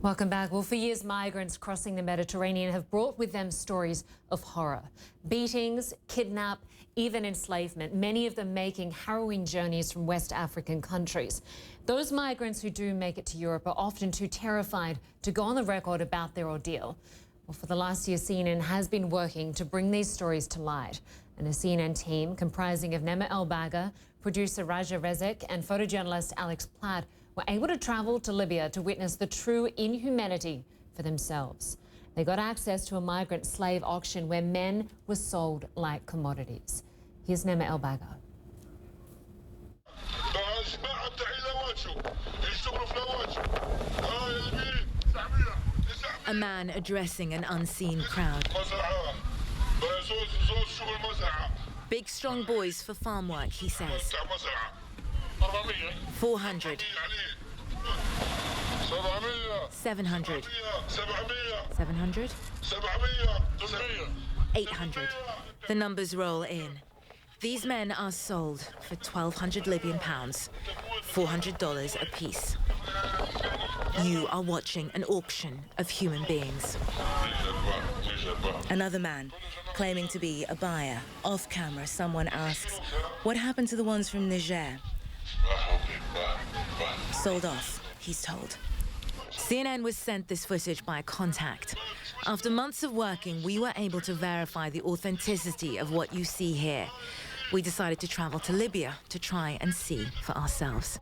Welcome back. Well, for years, migrants crossing the Mediterranean have brought with them stories of horror. Beatings, kidnap, even enslavement, many of them making harrowing journeys from West African countries. Those migrants who do make it to Europe are often too terrified to go on the record about their ordeal. Well, for the last year, CNN has been working to bring these stories to light. And a CNN team comprising of Nima Elbagir, producer Razek and photojournalist Platt were able to travel to Libya to witness the true inhumanity for themselves. They got access to a migrant slave auction where men were sold like commodities. Here's Nima Elbagir. A man addressing an unseen crowd. Big, strong boys for farm work, he says. 400. 700. 700? 800. The numbers roll in. These men are sold for 1,200 Libyan pounds, $400 a piece. You are watching an auction of human beings. Another man, claiming to be a buyer. Off camera, someone asks, what happened to the ones from Niger? Sold off, he's told. CNN was sent this footage by a contact. After months of working, we were able to verify the authenticity of what you see here. We decided to travel to Libya to try and see for ourselves.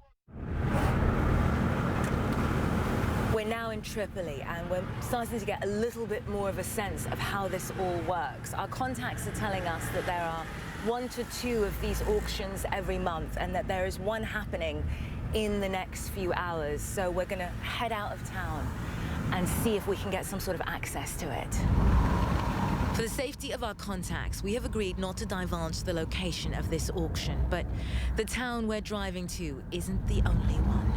We're now in Tripoli, and we're starting to get a little bit more of a sense of how this all works. Our contacts are telling us that there are 1 to 2 of these auctions every month, and that there is one happening in the next few hours. So we're going to head out of town and see if we can get some sort of access to it. For the safety of our contacts, we have agreed not to divulge the location of this auction, but the town we're driving to isn't the only one.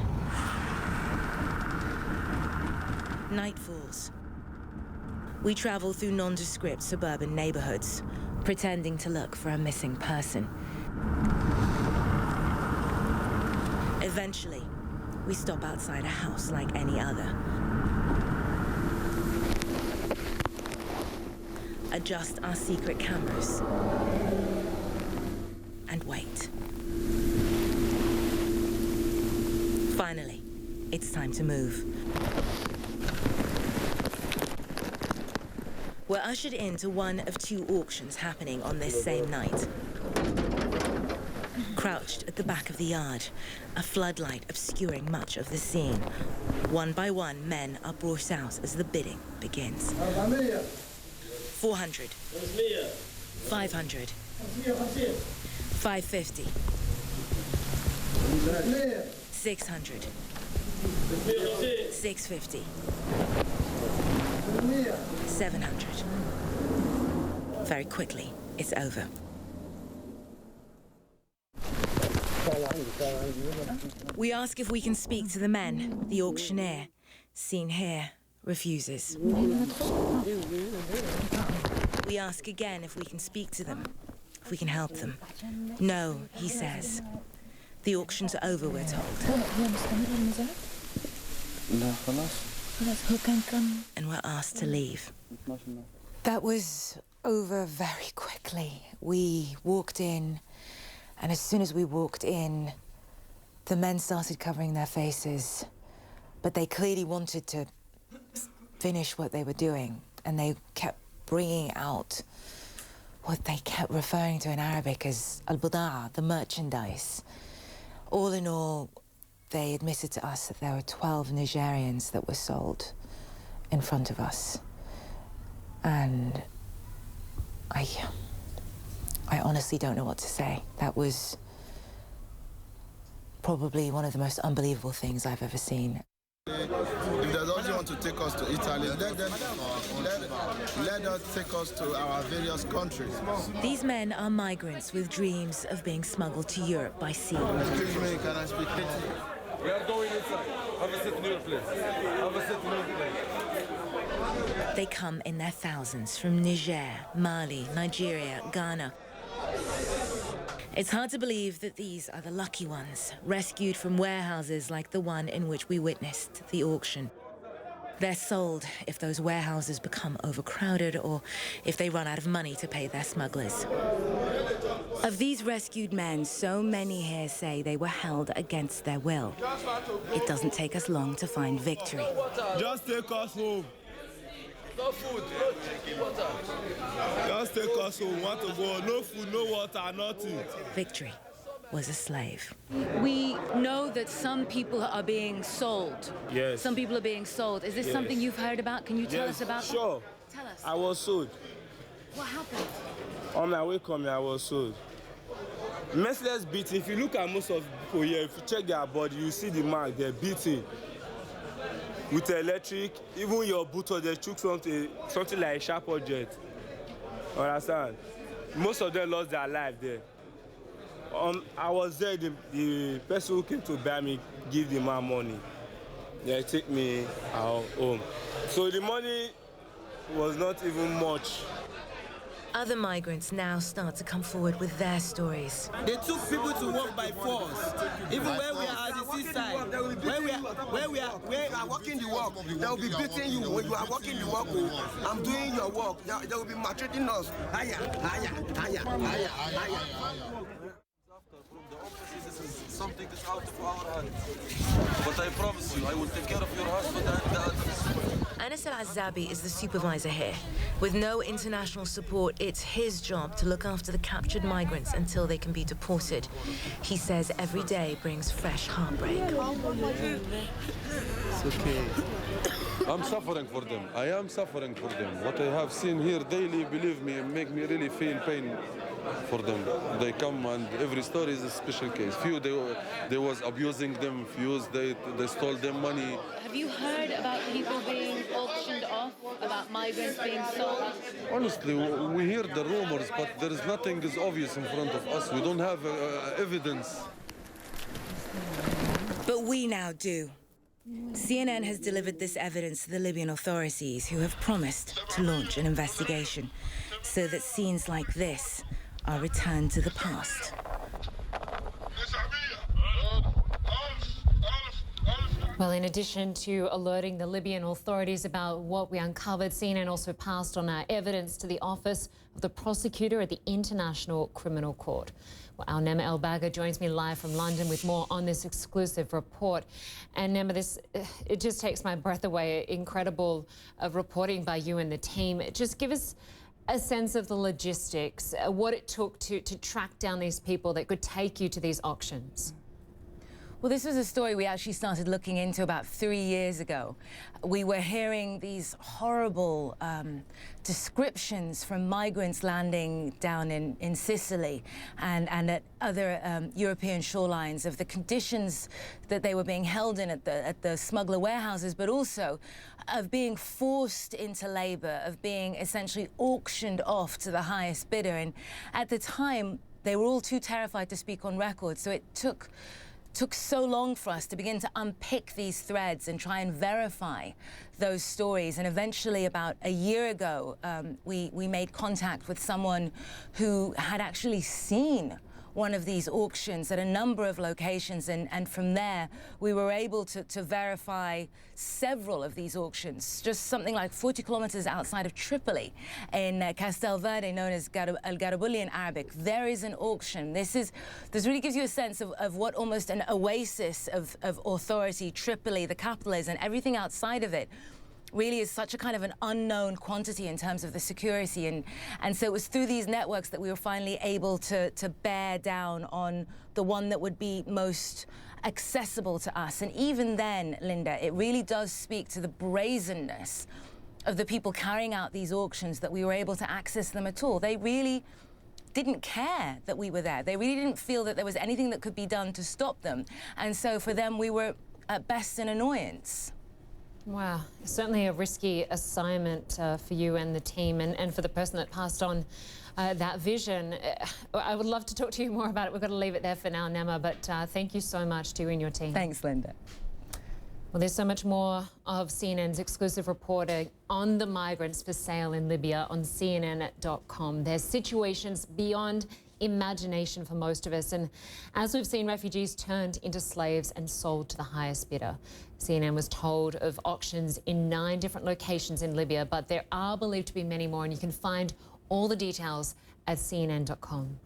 Night falls. We travel through nondescript suburban neighborhoods, pretending to look for a missing person. Eventually, we stop outside a house like any other. Adjust our secret cameras and wait. Finally, it's time to move. We're ushered into one of 2 auctions happening on this same night. Crouched at the back of the yard, a floodlight obscuring much of the scene. One by one, men are brought out as the bidding begins. 400. 500. 550. 600. 650. 700. Very quickly, it's over. We ask if we can speak to the men. The auctioneer, seen here, refuses. We ask again if we can speak to them, if we can help them. No, he says. The auction's over, we're told. And we're asked to leave. That was over very quickly. We walked in, and as soon as we walked in, the men started covering their faces, but they clearly wanted to finish what they were doing, and they kept bringing out what they kept referring to in Arabic as al-budaa, the merchandise. All in all, they admitted to us that there were 12 Nigerians that were sold in front of us. And I honestly don't know what to say. That was probably one of the most unbelievable things I've ever seen. If they don't want to take us to Italy, let us take us to our various countries. These men are migrants with dreams of being smuggled to Europe by sea. Excuse me, can I speak? We are going inside. Have a seat in your place. Have a seat in your place. They come in their thousands from Niger, Mali, Nigeria, Ghana. It's hard to believe that these are the lucky ones, rescued from warehouses like the one in which we witnessed the auction. They're sold if those warehouses become overcrowded or if they run out of money to pay their smugglers. Of these rescued men, so many here say they were held against their will. It doesn't take us long to find victory. Just take us home. No food, no water. Just take us home. Want to go? No food, no water, nothing. Victory was a slave. We know that some people are being sold. Yes. Some people are being sold. Is this something you've heard about? Can you tell us about Sure. that? Tell us. I was sold. What happened? On my way coming, I was sold. Merciless beating. If you look at most of the people here, if you check their body, you see the mark, they're beating. With electric, even your boot, they took something like a sharp object. Understand? Most of them lost their life there. I was there, the person who came to buy me give the man money. They take me out home. So the money was not even much. Other migrants now start to come forward with their stories. They took people to work by force. Even when we are at the seaside, when we are working the work, they will be beating you. When you are working the work, I'm doing your work. They will be maltreating us. Higher. Something is out of our hands. But I promise you, I will take care of your husband and the others. Anas Al-Azabi is the supervisor here. With no international support, it's his job to look after the captured migrants until they can be deported. He says every day brings fresh heartbreak. It's okay. I'm suffering for them. I am suffering for them. What I have seen here daily, believe me, make me really feel pain for them. They come and every story is a special case. Few they was abusing them, few they stole them money. Have you heard about people being auctioned off, about migrants being sold? Honestly, we hear the rumors, but there is nothing is obvious in front of us. We don't have evidence. But we now do. CNN has delivered this evidence to the Libyan authorities, who have promised to launch an investigation so that scenes like this are returned to the past. Well, in addition to alerting the Libyan authorities about what we uncovered, CNN also passed on our evidence to the Office of the Prosecutor at the International Criminal Court. Well, our Nima Elbagir joins me live from London with more on this exclusive report. And Nima, it just takes my breath away. Incredible reporting by you and the team. Just give us a sense of the logistics, what it took to track down these people that could take you to these auctions. Well, this was a story we actually started looking into about 3 years ago. We were hearing these horrible descriptions from migrants landing down in Sicily and at other European shorelines of the conditions that they were being held in at the smuggler warehouses, but also of being forced into labor, of being essentially auctioned off to the highest bidder. And at the time, they were all too terrified to speak on record, so it took so long for us to begin to unpick these threads and try and verify those stories. And eventually, about a year ago, we made contact with someone who had actually seen one of these auctions at a number of locations, and from there we were able to verify several of these auctions, just something like 40 kilometers outside of Tripoli in Castelverde, known as El Garabulli in Arabic. There is an auction. This really gives you a sense of what almost an oasis of authority Tripoli, the capital, is, and everything outside of it really is such a kind of an unknown quantity in terms of the security. And so it was through these networks that we were finally able to bear down on the one that would be most accessible to us. And even then, Lynda, it really does speak to the brazenness of the people carrying out these auctions that we were able to access them at all. They really didn't care that we were there. They really didn't feel that there was anything that could be done to stop them. And so for them, we were at best an annoyance. Wow, certainly a risky assignment for you and the team, and for the person that passed on that vision. I would love to talk to you more about it. We've got to leave it there for now, Nima, but thank you so much to you and your team. Thanks, Lynda. Well, there's so much more of CNN's exclusive reporting on the migrants for sale in Libya on CNN.com. There's situations beyond imagination for most of us. And as we've seen, refugees turned into slaves and sold to the highest bidder. CNN was told of auctions in 9 different locations in Libya, but there are believed to be many more, and you can find all the details at cnn.com.